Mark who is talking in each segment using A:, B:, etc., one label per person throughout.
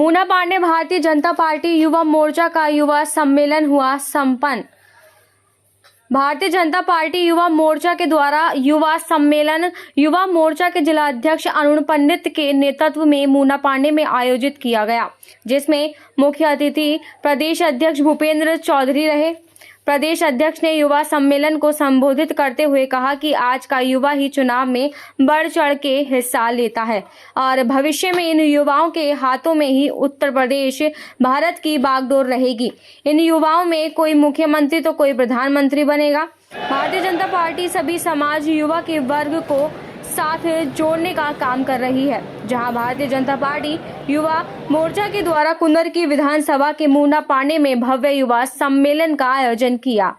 A: Muna Pandey Bharatiya Janata party Yuva Morcha का युवा सम्मेलन हुआ संपन्न। भारतीय जनता पार्टी युवा मोर्चा के द्वारा युवा सम्मेलन युवा मोर्चा के जिलाध्यक्ष अरुण पंडित के नेतृत्व में मूना पांडे में आयोजित किया गया, जिसमें मुख्य अतिथि प्रदेश अध्यक्ष भूपेंद्र चौधरी रहे। प्रदेश अध्यक्ष ने युवा सम्मेलन को संबोधित करते हुए कहा कि आज का युवा ही चुनाव में बढ़ चढ़ के हिस्सा लेता है और भविष्य में इन युवाओं के हाथों में ही उत्तर प्रदेश भारत की बागडोर रहेगी। इन युवाओं में कोई मुख्यमंत्री तो कोई प्रधानमंत्री बनेगा। भारतीय जनता पार्टी सभी समाज युवा के वर्ग को साथ जोड़ने का काम कर रही है, जहां भारतीय जनता पार्टी युवा मोर्चा के द्वारा कुंदर की विधानसभा के मूना पांडे में भव्य युवा सम्मेलन का आयोजन किया।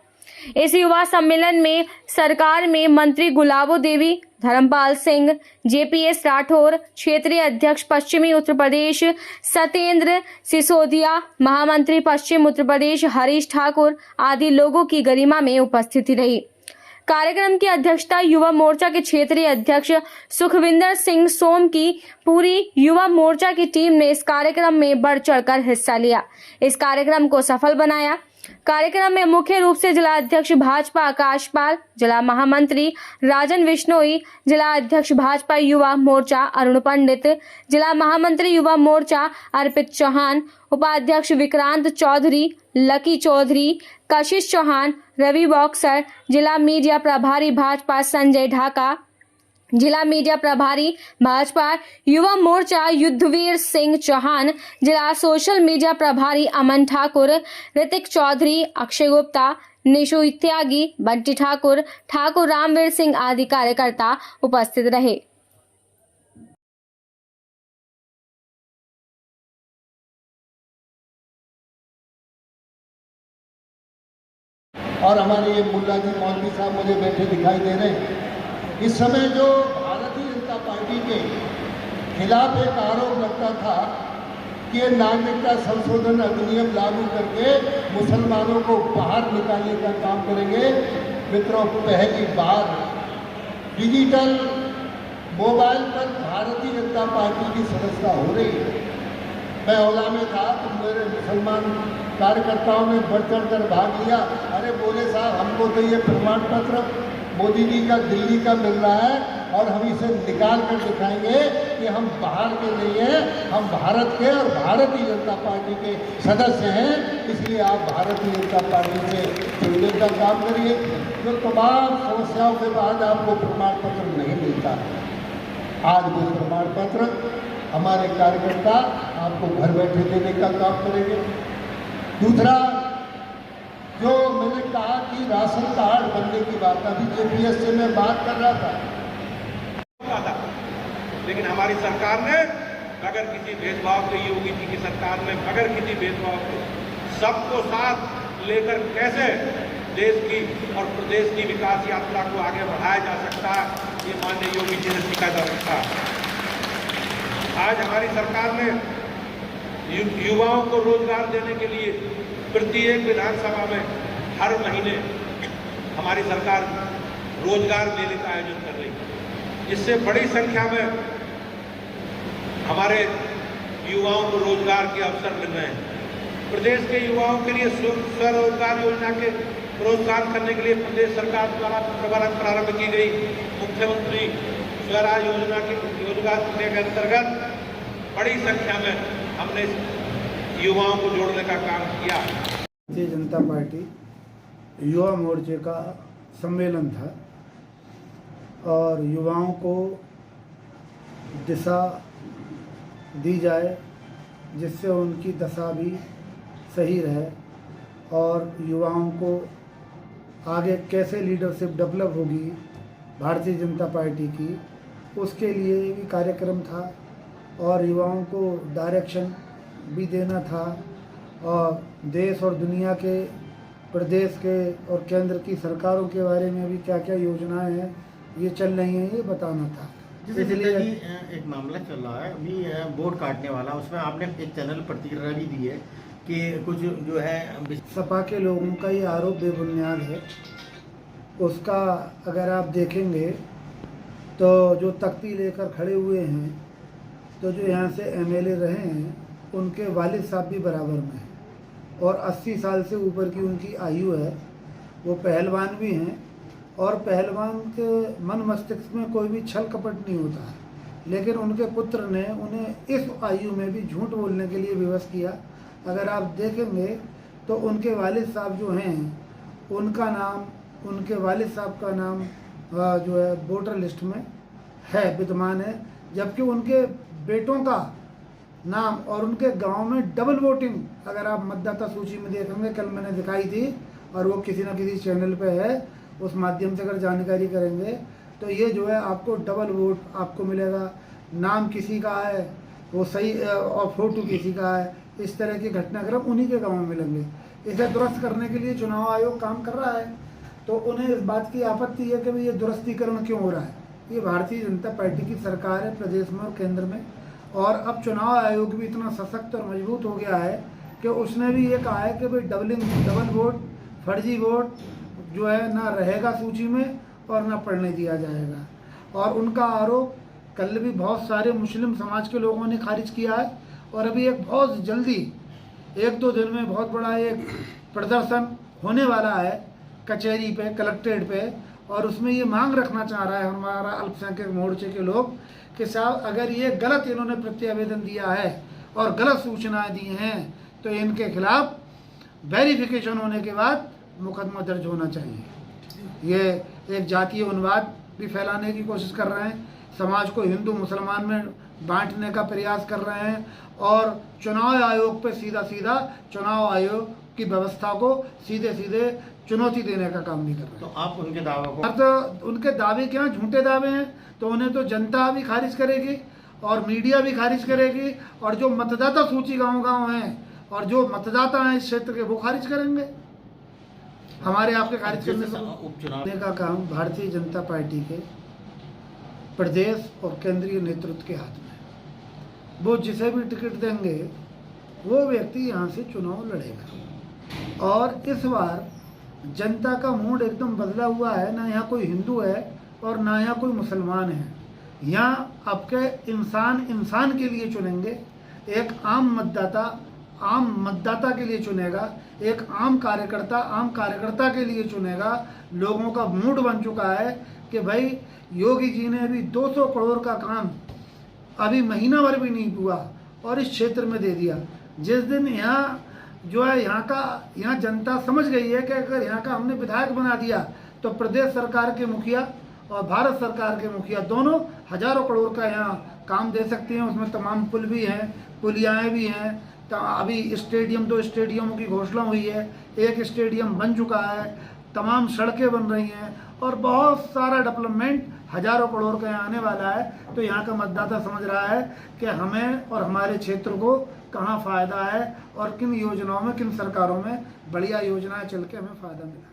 A: इस युवा सम्मेलन में सरकार में मंत्री गुलाबो देवी, धर्मपाल सिंह, जेपीएस राठौर, क्षेत्रीय अध्यक्ष पश्चिमी उत्तर प्रदेश सत्येंद्र सिसोदिया, महामंत्री पश्चिम उत्तर प्रदेश हरीश ठाकुर आदि लोगों की गरिमा में उपस्थिति रही। कार्यक्रम की अध्यक्षता युवा मोर्चा के क्षेत्रीय अध्यक्ष सुखविंदर सिंह सोम की पूरी युवा मोर्चा की टीम ने इस कार्यक्रम में बढ़ चढ़कर हिस्सा लिया, इस कार्यक्रम को सफल बनाया। कार्यक्रम में मुख्य रूप से जिला अध्यक्ष भाजपा आकाश पाल, जिला महामंत्री राजन विश्नोई, जिला अध्यक्ष भाजपा युवा मोर्चा अरुण पंडित, जिला महामंत्री युवा मोर्चा अर्पित चौहान, उपाध्यक्ष विक्रांत चौधरी, लकी चौधरी, कशिश चौहान, रवि बॉक्सर, जिला मीडिया प्रभारी भाजपा संजय ढाका, जिला मीडिया प्रभारी भाजपा युवा मोर्चा युद्धवीर सिंह चौहान, जिला सोशल मीडिया प्रभारी अमन ठाकुर, ऋतिक चौधरी, अक्षय गुप्ता, निशु त्यागी, बंटी ठाकुर, ठाकुर रामवीर सिंह आदि कार्यकर्ता उपस्थित रहे।
B: और हमारे ये मुल्ला जी मौलवी साहब मुझे बैठे दिखाई दे रहे हैं। इस समय जो भारतीय जनता पार्टी के खिलाफ एक आरोप लगता था कि ये नागरिकता संशोधन अधिनियम लागू करके मुसलमानों को बाहर निकालने का काम करेंगे। मित्रों, पहली बार डिजिटल मोबाइल पर भारतीय जनता पार्टी की सदस्यता हो रही है। मैं ओला में था तो मेरे मुसलमान कार्यकर्ताओं ने बढ़ चढ़ कर भाग लिया। अरे बोले साहब, हमको तो ये प्रमाण पत्र मोदी जी का दिल्ली का मिल रहा है और हम इसे निकाल कर दिखाएंगे कि हम बाहर के नहीं हैं, हम भारत के और भारतीय जनता पार्टी के सदस्य हैं। इसलिए आप भारतीय जनता पार्टी से जुड़ने का काम करिए। जो तमाम समस्याओं के बाद आपको प्रमाण पत्र नहीं मिलता, आज वो प्रमाण पत्र हमारे कार्यकर्ता आपको घर बैठे देने का काम करेंगे। दूसरा, जो मैंने कहा कि राशन कार्ड बनने की बात, अभी जेपीएस से मैं बात कर रहा था,
C: लेकिन हमारी सरकार ने बगैर किसी भेदभाव के, योगी जी की सरकार में बगैर किसी भेदभाव के सबको साथ लेकर कैसे देश की और प्रदेश की विकास यात्रा को आगे बढ़ाया जा सकता है, ये माननीय योगी जी ने सिखा जा सकता है। आज हमारी सरकार ने युवाओं को रोजगार देने के लिए प्रत्येक विधानसभा में हर महीने हमारी सरकार रोजगार मेले का आयोजन कर रही है। इससे बड़ी संख्या में हमारे युवाओं को रोजगार के अवसर मिल रहे हैं। प्रदेश के युवाओं के लिए स्वरोजगार योजना के प्रोत्साहन करने के लिए प्रदेश सरकार द्वारा प्रारंभ की गई मुख्यमंत्री स्वराज योजना के अंतर्गत बड़ी संख्या में हमने युवाओं को जोड़ने का काम किया।
D: भारतीय जनता पार्टी युवा मोर्चे का सम्मेलन था और युवाओं को दिशा दी जाए जिससे उनकी दशा भी सही रहे और युवाओं को आगे कैसे लीडरशिप डेवलप होगी भारतीय जनता पार्टी की, उसके लिए भी कार्यक्रम था और युवाओं को डायरेक्शन भी देना था और देश और दुनिया के, प्रदेश के और केंद्र की सरकारों के बारे में भी क्या क्या योजनाएं हैं ये चल रही हैं, ये बताना था।
E: इसलिए एक मामला चल रहा है अभी वोट काटने वाला, उसमें आपने एक चैनल प्रतिक्रिया भी दी है कि कुछ जो है
D: सपा के लोगों का ये आरोप बेबुनियाद है। उसका अगर आप देखेंगे तो जो तख्ती लेकर खड़े हुए हैं, तो जो यहाँ से एमएलए रहे हैं उनके वालिद साहब भी बराबर में हैं और 80 साल से ऊपर की उनकी आयु है। वो पहलवान भी हैं और पहलवान के मन मस्तिष्क में कोई भी छल कपट नहीं होता है, लेकिन उनके पुत्र ने उन्हें इस आयु में भी झूठ बोलने के लिए विवश किया। अगर आप देखेंगे तो उनके वालिद साहब जो हैं उनका नाम, उनके वालिद साहब का नाम जो है वोटर लिस्ट में है, विद्यमान है, जबकि उनके बेटों का नाम और उनके गांव में डबल वोटिंग अगर आप मतदाता सूची में देखेंगे, कल मैंने दिखाई थी और वो किसी न किसी चैनल पे है, उस माध्यम से अगर जानकारी करेंगे तो ये जो है आपको डबल वोट आपको मिलेगा। नाम किसी का है वो सही और फोटो किसी का है, इस तरह के घटनाक्रम उन्हीं के गाँव में मिलेंगे। इसे दुरुस्त करने के लिए चुनाव आयोग काम कर रहा है, तो उन्हें इस बात की आपत्ति है कि भाई ये दुरुस्तीकरण क्यों हो रहा है। ये भारतीय जनता पार्टी की सरकार है प्रदेश में और केंद्र में, और अब चुनाव आयोग भी इतना सशक्त और मजबूत हो गया है कि उसने भी ये कहा है कि भाई डबल वोट, फर्जी वोट जो है ना रहेगा सूची में और ना पढ़ने दिया जाएगा। और उनका आरोप कल भी बहुत सारे मुस्लिम समाज के लोगों ने खारिज किया है, और अभी एक बहुत जल्दी 1-2 दिन में बहुत बड़ा एक प्रदर्शन होने वाला है कचहरी पे, कलेक्ट्रेट पे, और उसमें ये मांग रखना चाह रहा है हमारा अल्पसंख्यक मोर्चे के लोग कि साहब अगर ये गलत इन्होंने प्रत्यावेदन दिया है और गलत सूचनाएं दी हैं तो इनके खिलाफ वेरिफिकेशन होने के बाद मुकदमा दर्ज होना चाहिए। ये एक जातीय उन्माद भी फैलाने की कोशिश कर रहे हैं, समाज को हिंदू मुसलमान में बांटने का प्रयास कर रहे हैं, और चुनाव आयोग पे सीधा सीधा चुनाव आयोग की व्यवस्था को सीधे सीधे चुनौती देने का काम भी कर रहे हैं।
E: तो आप उनके दावों को,
D: अब तो उनके दावे क्या झूठे दावे हैं, तो उन्हें तो जनता भी खारिज करेगी और मीडिया भी खारिज करेगी, और जो मतदाता सूची गांव-गांव हैं और जो मतदाता हैं इस क्षेत्र के वो खारिज करेंगे। हमारे आपके खारिज करने
E: उपचुनाव
D: का काम भारतीय जनता पार्टी के प्रदेश और केंद्रीय नेतृत्व के हाथ में है। वो जिसे भी टिकट देंगे वो व्यक्ति यहाँ से चुनाव लड़ेगा। और इस बार जनता का मूड एकदम बदला हुआ है, ना यहाँ कोई हिंदू है और ना यहाँ कोई मुसलमान है। यहाँ आपके इंसान के लिए चुनेंगे, एक आम मतदाता के लिए चुनेगा, एक आम कार्यकर्ता के लिए चुनेगा। लोगों का मूड बन चुका है कि भाई योगी जी ने अभी 200 करोड़ का काम अभी महीना भर भी नहीं हुआ और इस क्षेत्र में दे दिया। जिस दिन यहाँ जो है यहाँ जनता समझ गई है कि अगर यहाँ का हमने विधायक बना दिया तो प्रदेश सरकार के मुखिया और भारत सरकार के मुखिया दोनों हजारों करोड़ का यहाँ काम दे सकते हैं। उसमें तमाम पुल भी हैं, पुलियाएँ भी हैं, अभी 2 स्टेडियमों की घोषणा हुई है, एक स्टेडियम बन चुका है, तमाम सड़कें बन रही हैं और बहुत सारा डेवलपमेंट हजारों करोड़ का यहाँ आने वाला है। तो यहाँ का मतदाता समझ रहा है कि हमें और हमारे क्षेत्र को कहाँ फ़ायदा है और किन योजनाओं में, किन सरकारों में बढ़िया योजनाएं चल के हमें फ़ायदा मिला।